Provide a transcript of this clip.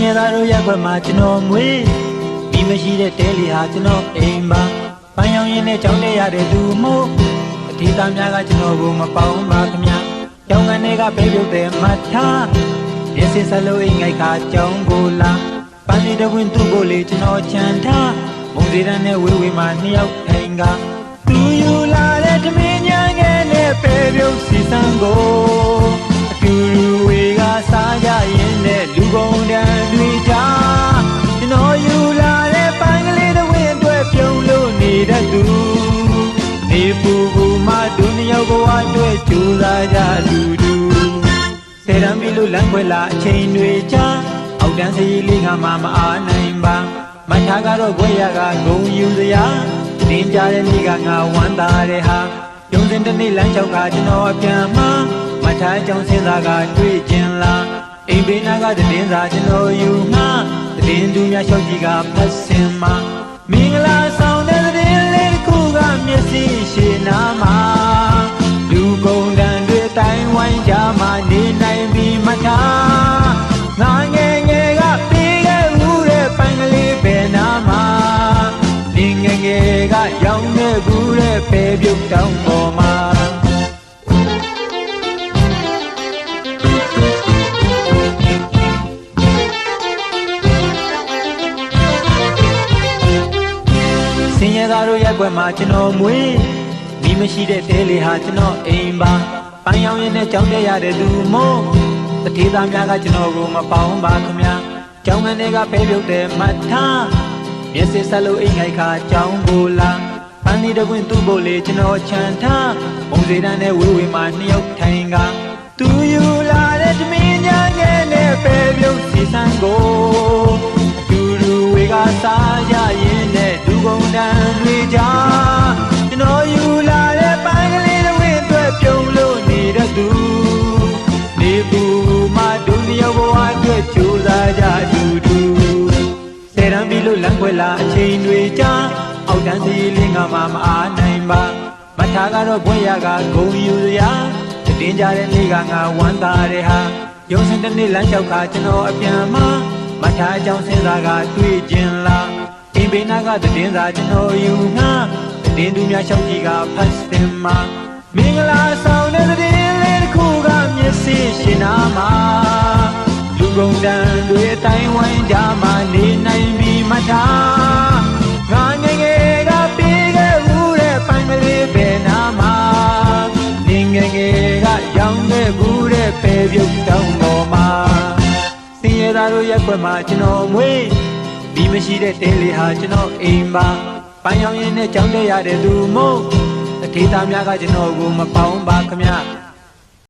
ရသားတို့ရက်ွက်မှာကျွန်တော်မွေးဒီမရှိတဲ့တဲလီဟာကျွန်တော်အိမ်ပါပန်းရောင်ရင်းနဲ့ကြောင်းတက်ရတဲ့သူမို့အထေးသားများကကျွန်တော်ကိုမပေါင်းပါခင်ဗျာကျောင်းကနေကပဲပြုတ်တဲ့မထားရစ်စစ်စလုံးအိမ်ငိုက်ခါကျောင်းကိုလာပန်းလေးတဝင်းသူ့ကိုလေကျွန်တော်ချန်ထားမုံစီတန်းနဲ့ဝေးဝေးမှာနှစ်ယောက်ထိုင်ကသူယူလာတဲ့သမင်းညာငယ်နဲ့ပဲပြုတ်စီစံကိုအတူတူဝေကစားကြရင်နဲ့လူကုန်တန်းတွေကြားကျွန်တော်ယူလာတဲ့ပန်းကလေးတဝင်းအတွက်ပြုံးလို့နေတတ်သူနေပူပူမှဒုနှစ်ယောက်ဘဝအတွက်ကြိုးစားကြလူတူဆယ်တန်းပြီလို့လမ်းခွဲလာအချိန်တွေကြာအောက်တန်းစရီလေးကမှမအားနိုင်ပါမထားကတော့ခွဲရကဂုံယူစရာတင်းကြတဲ့နေ့ကငါဝမ်းသာတဲ့ဟာရုံစင်တစ်နေ့လမ်းလျှောက်ကကျွန်တော်အပြန်မှာမထားကြောင်စင်သာကတွေ့ကျင်လာအိမ်ဘေးနာကတည်င်းစာကျွန်တော်ယူမှာတည်င်းသူများလျှောက်ကြီးကဖတ်စင်မှာမင်္ဂလာဆောင်တဲ့တည်င်းလေးတစ်ခုကမျက်စိရှည်နာမှာလူကုန်တန်တွေတိုင်းဝိုင်းကြမှာနေနိုင်ပြီမထားငါငယ်ငယ်ကပြီးခဲ့ဦးတဲ့ပန်းကလေးပဲနာမှာနေငယ်ငယ်ကရောင်းနေဘူးတဲ့ပဲပြုတ်တောင်းပေါ်မှာစင်ရသားတို့ရက်ွက်မှာကျွန်တော်မွေးမိမရှိတဲ့တဲလေးဟာကျွန်တော်အိမ်ပါပန်းရောင်ရင်းနဲ့ကြောင်းတက်ရတဲ့သူမို့တထေးသားများကကျွန်တော်ကိုမပေါင်းပါခင်ဗျာကျောင်းကနေကပဲပြုတ်တဲ့မထားမျက်စိဆက်လို့အိမ်ငိုက်ခါကျောင်းကိုလာပန်းလေးတကွင်းသူ့ကိုလေကျွန်တော်ချန်ထားပုံစံတန်းနဲ့ဝေးဝေးမှာနှစ်ယောက်ထိုင်ကသူယူလာတဲ့သမင်းညာငယ်နဲ့ပဲပြုတ်စီစံကိုအတူတူဝေကစားကြရင်နဲ့လူကုန်တန်းတွေကြားကျွန်တော်ယူလာတဲ့ပန်းကလေးတဝင်းအတွက်ပြုံးလို့နေတတ်သူနေပူမှဒုနှစ်ယောက်ဘဝအတွက်ကြိုးစားကြတူတူဆယ်တန်းပြီလို့လမ်းခွဲလာအချိန်တွေကြာအောက်တန်းစီလေးငါမှမအားနိုင်ပါမထားကတော့ဘွဲရကဂုံယူစရာတင်းကြတဲ့နေ့ကငါဝမ်းသာတဲ့ဟာရုံစင်တစ်နေ့လမ်းလျှောက်ခါကျွန်တော်အပြန်မှာမထားအကြောင်းစင်စားကတွေ့ကျင်လာအိမ်ဘေးနာကတည်င်းစာကျွန်တော်ယူငါတည်င်းသူများလျှောက်ကြီးကဖတ်စင်မှာမင်္ဂလာဆောင်တဲ့တည်င်းလေးတစ်ခုကမျက်စိရှင်နာမှာလူကုန်တန်တွေအတိုင်းဝိုင်းကြမှာနေနိုင်ပြီမထားငါငယ်ငယ်ကပြီးခဲ့ဦးတဲ့ပန်းကလေးပဲနာမှာနေငယ်ငယ်ကရောင်းခဲ့ဘူးတဲ့ပဲပြုတ်တောင်းပေါ်မှာစင်ရသားတို့ရက်ွက်မှာကျွန်တော်မွေးဒီမရှိတဲ့တဲလေးဟာကျွန်တော်အိမ်ပါပန်းရောင်ရင်းနဲ့ကြောင်းတက်ရတဲ့သူမို့အထေးသားများကကျွန်တော်ကိုမပေါင်းပါခင်ဗျ